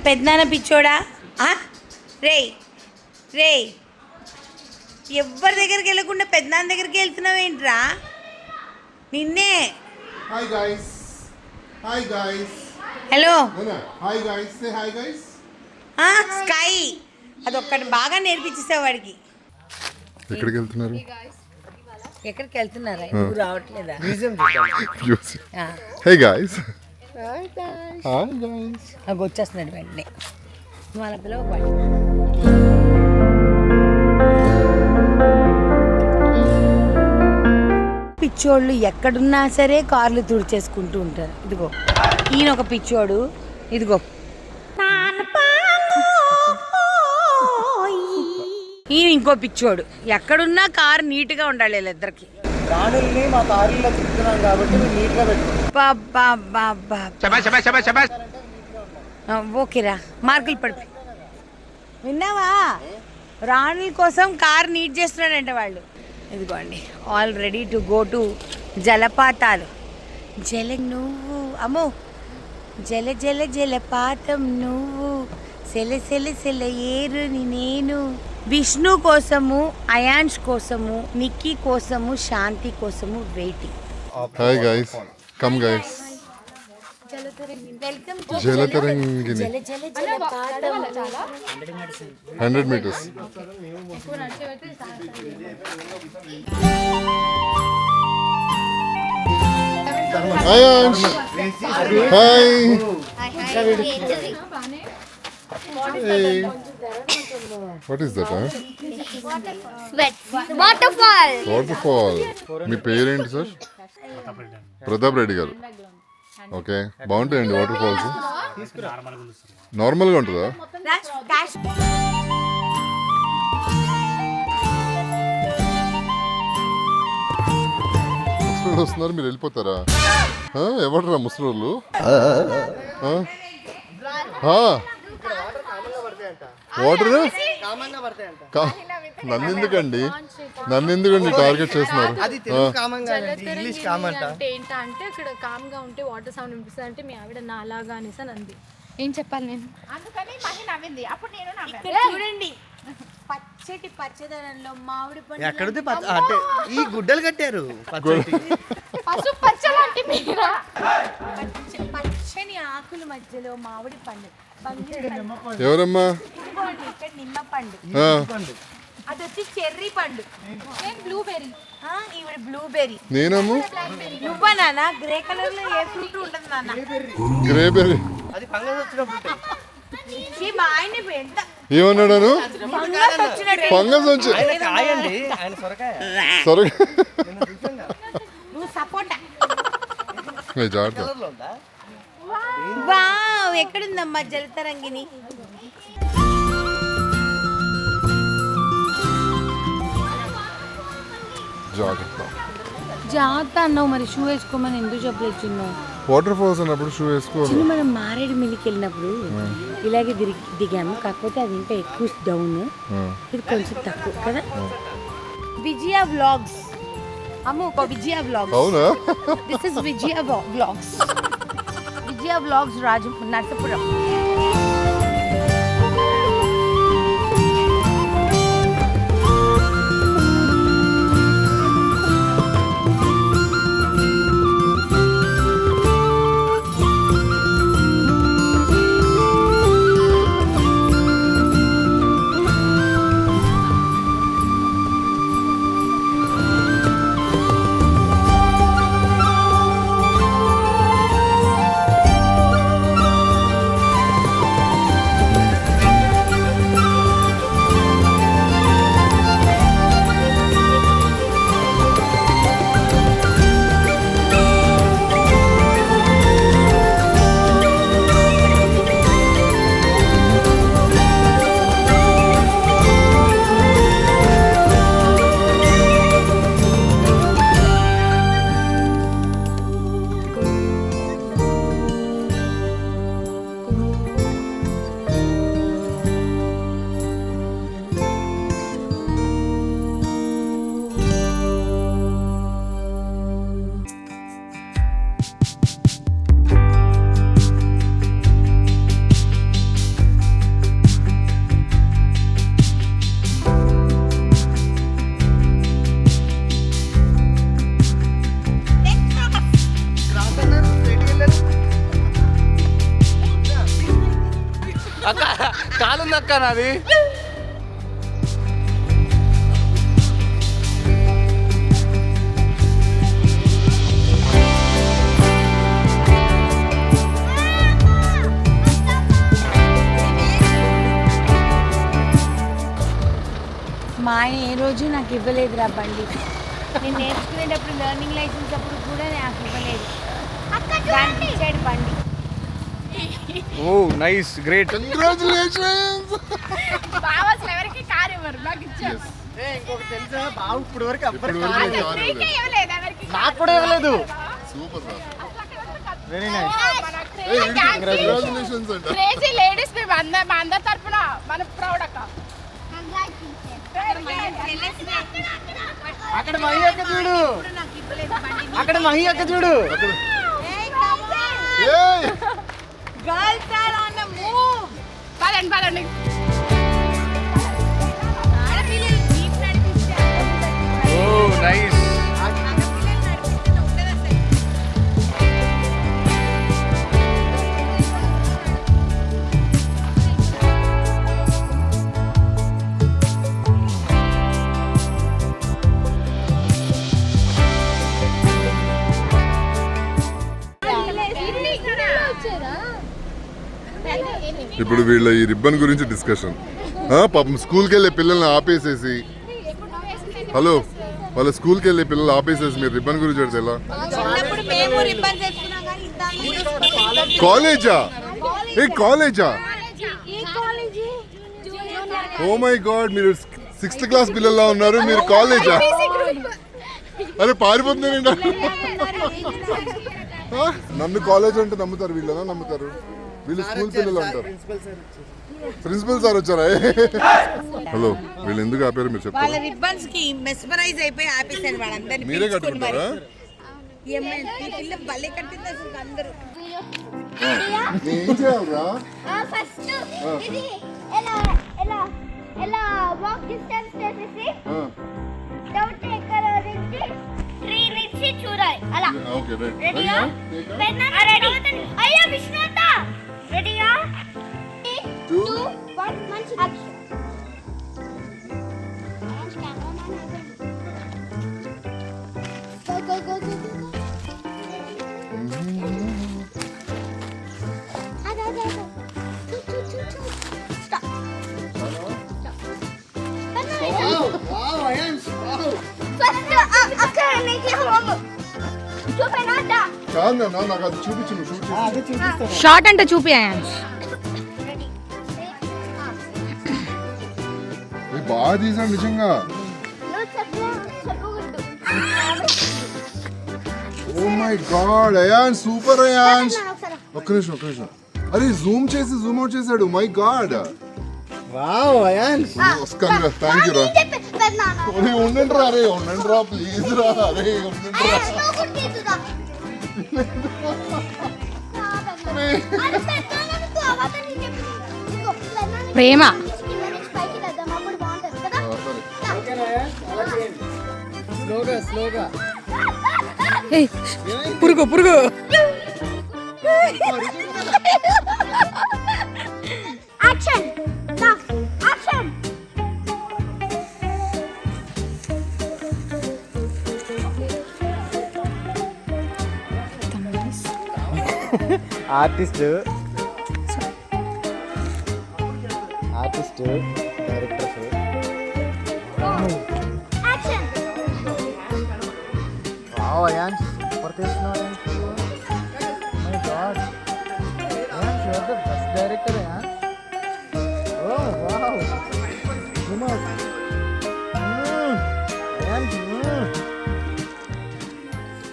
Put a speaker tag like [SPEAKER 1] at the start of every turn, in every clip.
[SPEAKER 1] పెద్దనాన్న పిచ్చోడా రే రే ఎవరి దగ్గరికి వెళ్ళకుండా పెద్దనాన్న దగ్గరికి వెళ్తున్నావు ఏంట్రా నిన్నే.
[SPEAKER 2] Hi guys, hi guys,
[SPEAKER 1] hello,
[SPEAKER 2] hi guys, say hi guys.
[SPEAKER 1] Sky అదొక్కటి బాగా నేర్పించేసావు వాడికి.
[SPEAKER 2] ఎక్కడికి వెళ్తున్నారు?
[SPEAKER 1] ఎక్కడికి వెళ్తున్నారా? రావట్లేదా?
[SPEAKER 2] Hey guys, hi guys.
[SPEAKER 1] నాకు వచ్చేస్తున్నాడు వెంటనే వాళ్ళ పిల్లవాడి. పిచ్చోళ్ళు ఎక్కడున్నా సరే కార్లు తుడిచేసుకుంటూ ఉంటారు. ఇదిగో ఈయన ఒక పిచ్చోడు, ఇదిగో ఈయన ఇంకో పిచ్చోడు. ఎక్కడున్నా కారు నీట్గా ఉండాలి వీళ్ళిద్దరికి. ఓకేరా, మార్కులు పడిపి. విన్నావా? రాణుల కోసం కార్ నీట్ చేస్తున్నాడంటే వాళ్ళు. ఇదిగోండి, all ready to go to జలపాతాలు. నువ్వు అమ్మో, జల జల జలపాతం నువ్వు, సెల సెల సెల ఏరుని నేను. విష్ణు కోసము, అయాన్ష్ కోసము, నిక్కీ కోసము, శాంతి కోసము waiting.
[SPEAKER 2] Hi guys, come guys. Jalatarangini 100 meters. Ayansh hi. What is that? Waterfall. మీ పేరేంటి సార్? ప్రతాప్ రెడ్డి గారు. ఓకే, బాగుంటాయండి వాటర్ ఫాల్స్. నార్మల్గా ఉంటుందా? ముసలి వస్తున్నారు, మీరు వెళ్ళిపోతారా? ఎవడరా ముసలోళ్ళు? వాటర్ నన్నెందుకండి టార్గెట్ చేస్తున్నారు?
[SPEAKER 3] ఏంటంటే అక్కడ కామ్ గా ఉంటే వాటర్ సౌండ్ వినిపిస్తుంది అంటే మీ ఆవిడ నా లాగా అనేసి అంది. ఏం చెప్పాలి నేను? అందుకని మహి నవ్వింది. అప్పుడు నేను
[SPEAKER 1] చూడండి, పచ్చటి పచ్చదనంలో మామిడి పండు
[SPEAKER 4] ఎక్కడితే అంటే ఈ గుడ్డలు కట్టారు.
[SPEAKER 3] పసుపు పచ్చలాంటి మీరా?
[SPEAKER 1] పచ్చని ఆకుల మధ్యలో మామిడి పండు.
[SPEAKER 2] ఎవరమ్మా?
[SPEAKER 1] ఇక్కడ నిమ్మ పండు, అది వచ్చి చెర్రీ పండు,
[SPEAKER 3] బ్లూబెర్రీ,
[SPEAKER 1] ఈవిడ బ్లూబెర్రీ.
[SPEAKER 2] నేనమ్ము
[SPEAKER 1] నువ్వా నాన్న? గ్రే కలర్ లో ఏ ఫ్రూట్ ఉంటుంది నాన్న?
[SPEAKER 2] గ్రేబెర్రీ.
[SPEAKER 4] అది ఫంగస్ వచ్చినప్పుడు
[SPEAKER 1] మా ఆయన ఎంత
[SPEAKER 2] ఏమన్నాడు?
[SPEAKER 1] ఫంగస్
[SPEAKER 2] వచ్చి
[SPEAKER 1] నువ్వు సపోటా.
[SPEAKER 2] జాగ్రత్త.
[SPEAKER 1] వావ్, ఎక్కడుందమ్మా జలతరంగిణి? జాగ్రత్త అన్నావు, మరి షూ వేసుకోమని ఎందుకు చెప్పలేదు చిన్న?
[SPEAKER 2] వాటర్ ఫాల్స్ అన్నప్పుడు షూ వేసుకో.
[SPEAKER 1] మనం మారేడు మిల్లికి వెళ్ళినప్పుడు ఇలాగే దిగాము, కాకపోతే అది ఇంకా ఎక్కువ డౌన్, ఇది కొంచెం తక్కువ కదా. విజయ వ్లాగ్స్. అమ్మ విజయ వ్లాగ్స్.
[SPEAKER 2] అవునా?
[SPEAKER 1] This is Vijaya vlogs. Vijaya vlogs Narsapuram.
[SPEAKER 5] ఎక్కడక్క నాది?
[SPEAKER 1] మా ఆయన ఏ రోజు నాకు ఇవ్వలేదురా బండి. నేను నేర్చుకునేటప్పుడు లెర్నింగ్ లైసెన్స్ అప్పుడు కూడా నాకు ఇవ్వలేదు. దానికి ఇచ్చాడు బండి.
[SPEAKER 5] ఓ నైస్, గ్రేట్.
[SPEAKER 2] కంగ్రాచులేషన్స్.
[SPEAKER 3] బావ అసలు ఎవరికి కారు ఇవ్వరు, నాకు ఇచ్చారు.
[SPEAKER 4] ఇంకొకటి తెలుసా, బాబు ఇప్పుడు వరకు
[SPEAKER 2] ఇప్పుడు వరకు కారు ఇవ్వలేదు.
[SPEAKER 3] ఇవ్వలేదు ఎవరికి.
[SPEAKER 4] నాకు కూడా ఇవ్వలేదు.
[SPEAKER 2] సూపర్ రా.
[SPEAKER 4] Very nice.
[SPEAKER 2] కంగ్రాచులేషన్స్ అంట.
[SPEAKER 3] క్రేజీ లేడీస్ మేము మా అందరి తరపున మన ప్రౌడ్ అక్క.
[SPEAKER 4] అక్కడ మహి అక్క చూడు, అక్కడ మహి అక్క చూడు.
[SPEAKER 2] ఏయ్
[SPEAKER 3] girls are on the move. పదండి పదండి.
[SPEAKER 5] Oh nice.
[SPEAKER 2] ఇప్పుడు వీళ్ళ ఈ రిబ్బన్ గురించి డిస్కషన్. పాపం స్కూల్కి వెళ్ళే పిల్లల్ని ఆపేసేసి, హలో, వాళ్ళ స్కూల్కి వెళ్ళే పిల్లలు ఆపేసేసి మీరు రిబ్బన్ గురించి పెడితే ఎలా? కాలేజా? ఏ కాలేజా? ఓ మై గాడ్, మీరు 6th క్లాస్ పిల్లల్లా ఉన్నారు, మీరు కాలేజా? అరే పారిపోతున్నానండి. నన్ను కాలేజ్ అంటే నమ్ముతారు, వీళ్ళనా నమ్ముతారు? వీళ్ళు స్కూల్ పిల్లలు అంటారు. ప్రిన్సిపల్ సార్ వచ్చారా? హలో, వీళ్ళు ఎందుకు ఆపారు మీరు
[SPEAKER 1] వాళ్ళ
[SPEAKER 2] చెప్తారా?
[SPEAKER 1] రిబ్బన్స్ కి మెస్మరైజ్ అయిపోయి ఆపేసాను వాళ్ళందరినీ.
[SPEAKER 2] మీరే కట్టుకుంటారా?
[SPEAKER 1] ఈ పిల్ల భలే కట్టింది అసలు అందరూ.
[SPEAKER 2] ఏం చేయాలరా?
[SPEAKER 6] ఫస్ట్ ఇది ఎలా ఎలా ఎలా వాక్ డిస్టెన్స్ చేసేసి డౌట్ ఎక్కడ నుంచి ట్రీ నుంచి చూడాలి అలా.
[SPEAKER 2] Okay right.
[SPEAKER 6] రెడీయా? రెడీ. అయ్యా విష్ణుత రెడీయా? 2 1 మంచి action. Go go go go.
[SPEAKER 2] కాదు నాన్న, నాకు అది చూపించు, నువ్వు షూట్ చేసి.
[SPEAKER 3] షార్ట్ అంటే చూపి.
[SPEAKER 2] బాగా తీసాడు నిజంగా. Oh my God, Ayaan super Ayaan. ఒక్క నిమిషం. అరే జూమ్ చేసి జూమ్ అవుట్ చేశాడు. My God.
[SPEAKER 4] Wow Ayaan.
[SPEAKER 2] Thank you రా. అరే ఉండండి రా, అరే ఉండండి రా ప్లీజ్ రా, అరే ఉండండి రా.
[SPEAKER 3] ప్రేమ.
[SPEAKER 4] స్లోగా
[SPEAKER 3] పురుగు పురుగు.
[SPEAKER 6] Action action.
[SPEAKER 4] Artist directors.
[SPEAKER 6] Action.
[SPEAKER 4] Wow Ayan, super చేస్తున్నావు Ayan. My God Ayan, you are the best director Ayan. Oh wow, zoom out Ayan.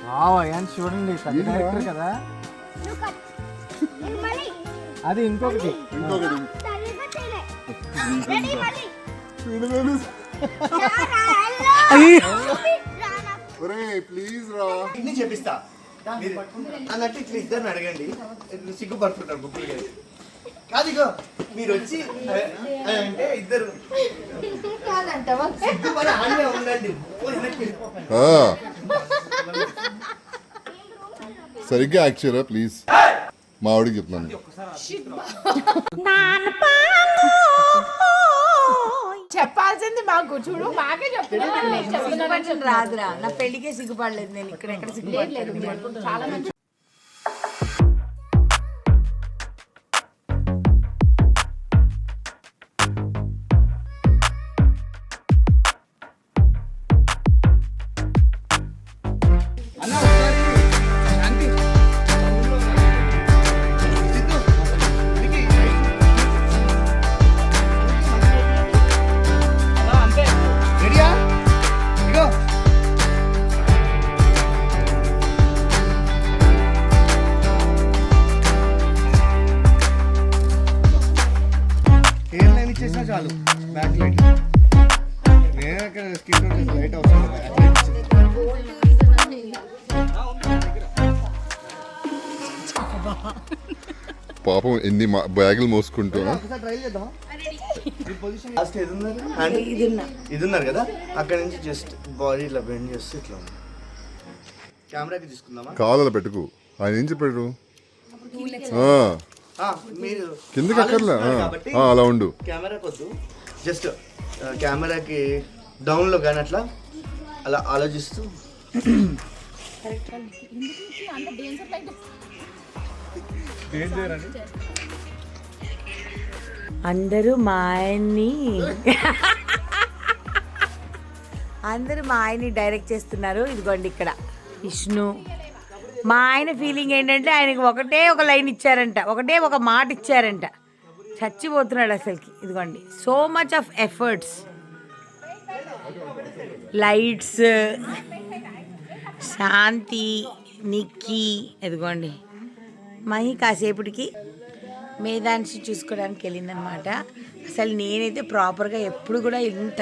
[SPEAKER 4] Wow Ayan, చూడండి పెద్ద డైరెక్టర్ కదా. అది ఇంకొకటి.
[SPEAKER 2] ప్లీజ్ రా.
[SPEAKER 4] ఇన్ని చెప్పిస్తా అన్నట్టు ఇట్లా ఇద్దరిని అడగండి. సిగ్గుపడుతుంటారు బుక్కులు గారు. కాదు ఇగో మీరు వచ్చి అంటే ఇద్దరు సిగ్గుపడి ఆడే ఉండండి.
[SPEAKER 2] సరిగ్గా యాక్ట్ చేయరా ప్లీజ్. మా ఆవిడకి చెప్తున్నాను.
[SPEAKER 3] షాక్ చూడు బాగా చెప్తున్నాను
[SPEAKER 1] రాదురా నా పెళ్లికే సిగ్గుపడలేదు నేను ఇక్కడ ఎక్కడ సిగ్గుపడలేదు
[SPEAKER 3] చాలా మంచి
[SPEAKER 5] అన్న ఒకసారి శాంతి సిద్ధు వికీ అలా అంతే రెడీయా ఇగో ఏం లైన్ ఇచ్చేసినా చాలు బ్యాక్ లైట్ నేను అక్కడ స్కిన్ లైట్ అవసరం బ్యాక్ లైట్ ఇచ్చేసి
[SPEAKER 2] పాపం ఎన్ని బ్యాగులు మోసుకుంటూ
[SPEAKER 5] ఒకసారి ట్రై చేద్దాం ఈ పొజిషన్ లాస్ట్ ఇది ఉన్నారు హ్యాండ్ ఇది ఉన్నారు కదా అక్కడ నుంచి జస్ట్ బాడీ ఇట్లా బెండ్ చేస్తే ఇట్లా ఉంది కెమెరాకి తీసుకుందామా
[SPEAKER 2] కాళ్ళ పెట్టుకు ఆయన ఏం చెప్పాడు
[SPEAKER 5] మీరు
[SPEAKER 2] కిందకి అక్కర్లే
[SPEAKER 5] కాబట్టి
[SPEAKER 2] అలా ఉండు
[SPEAKER 5] కెమెరాకి వద్దు జస్ట్ కెమెరాకి డౌన్లో కానీ అట్లా అలా ఆలోచిస్తూ
[SPEAKER 1] అందరూ మా ఆయన్ని డైరెక్ట్ చేస్తున్నారు. ఇదిగోండి ఇక్కడ విష్ణు. మా ఆయన ఫీలింగ్ ఏంటంటే ఆయనకి ఒకటే ఒక లైన్ ఇచ్చారంట, ఒకటే ఒక మాట ఇచ్చారంట. చచ్చిపోతున్నాడు అసలుకి. ఇదిగోండి so much of efforts, lights, Shanti, Nikki. ఇదిగోండి మహి కాసేపటికి మేధాన్షి చూసుకోవడానికి వెళ్ళిందనమాట. అసలు నేనైతే ప్రాపర్గా ఎప్పుడు కూడా ఇంత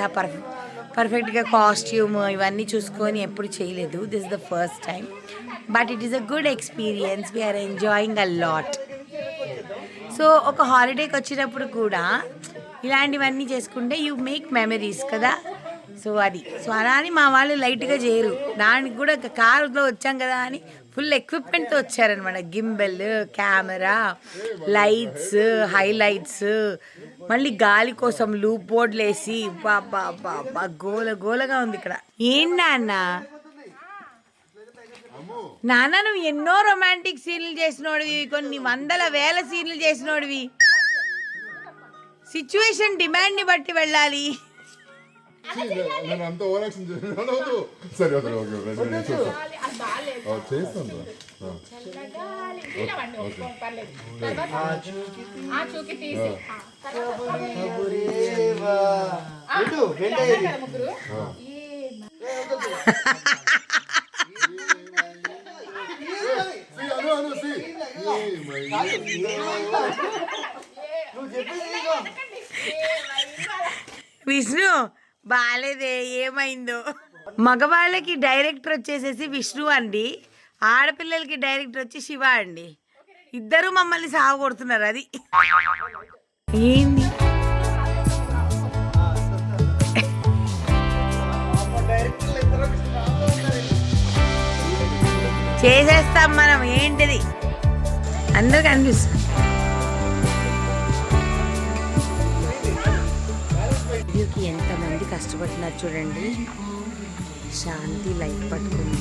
[SPEAKER 1] పర్ఫెక్ట్గా కాస్ట్యూమ్ ఇవన్నీ చూసుకొని ఎప్పుడు చేయలేదు. This the first time, but it is a good experience. We're enjoying a lot. So ఒక హాలిడేకి వచ్చినప్పుడు కూడా ఇలాంటివన్నీ చేసుకుంటే యూ మేక్ మెమరీస్ కదా. సో అది సో అలా అని మా వాళ్ళు లైట్గా చేయరు. దానికి కూడా కారులో వచ్చాం కదా అని ఫుల్ ఎక్విప్మెంట్తో వచ్చారనమాట. గింబెల్, కెమెరా, లైట్స్, హైలైట్స్, మళ్ళీ గాలి కోసం లూప్ బోర్డులు వేసి బాబా గోలగా ఉంది ఇక్కడ. ఏంటా నాన్న నువ్వు ఎన్నో రొమాంటిక్ సీన్లు చేసినోడివి, కొన్ని వందల వేల సీన్లు చేసినోడివి. సిచ్యువేషన్ డిమాండ్ని బట్టి వెళ్ళాలి.
[SPEAKER 2] సరే
[SPEAKER 1] విష్ణు బాలేదే ఏమైందో. మగవాళ్ళకి డైరెక్టర్ వచ్చేసేసి విష్ణు అండి, ఆడపిల్లలకి డైరెక్టర్ వచ్చి శివ అండి. ఇద్దరు మమ్మల్ని సాగొడుతున్నారు. అది ఏంది చేసేస్తాం మనం. ఏంటిది అందరికి అనిపిస్తుంది. వీడియోకి ఎంతమంది కష్టపడుతున్నారు చూడండి. శాంతి లైట్ పట్టుకుంది.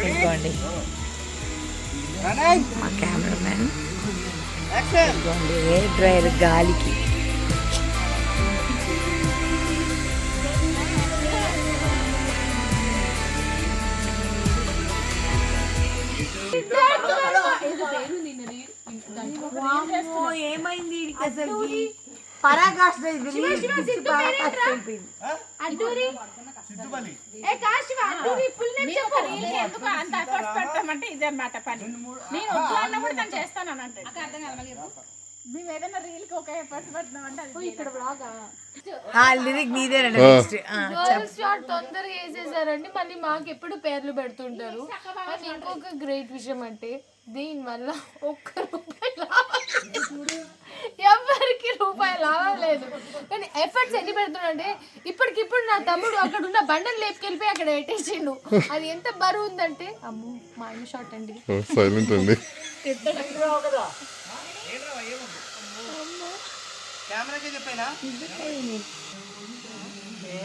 [SPEAKER 1] ఇదిగోండి మా కెమెరామెన్. ఇదిగోండి హెయిర్ డ్రైయర్ గాలికి. ఏమైంది అసలు? పరాకాష్ట
[SPEAKER 3] తొందరగా వేసేసారండి. మళ్ళీ మాకు ఎప్పుడు పేర్లు పెడుతుంటారు. ఇంకొక గ్రేట్ విషయం అంటే దీనివల్ల ఒక్క రూపాయి ఎవరికి రూపాయి లాభం లేదు, కానీ ఎఫర్ట్స్ ఎన్ని పెడుతున్నాడంటే ఇప్పటికిప్పుడు నా తమ్ముడు అక్కడ ఉన్న బండలు లేపుకెళ్ళిపోయి అక్కడ పెట్టేసిండు. అది ఎంత బరువు ఉందంటే అమ్మో మా ఆయన షార్ట్ అండి.
[SPEAKER 2] సైలెంట్ అండి.
[SPEAKER 5] కెమెరాకే చెప్పానా
[SPEAKER 2] ఏ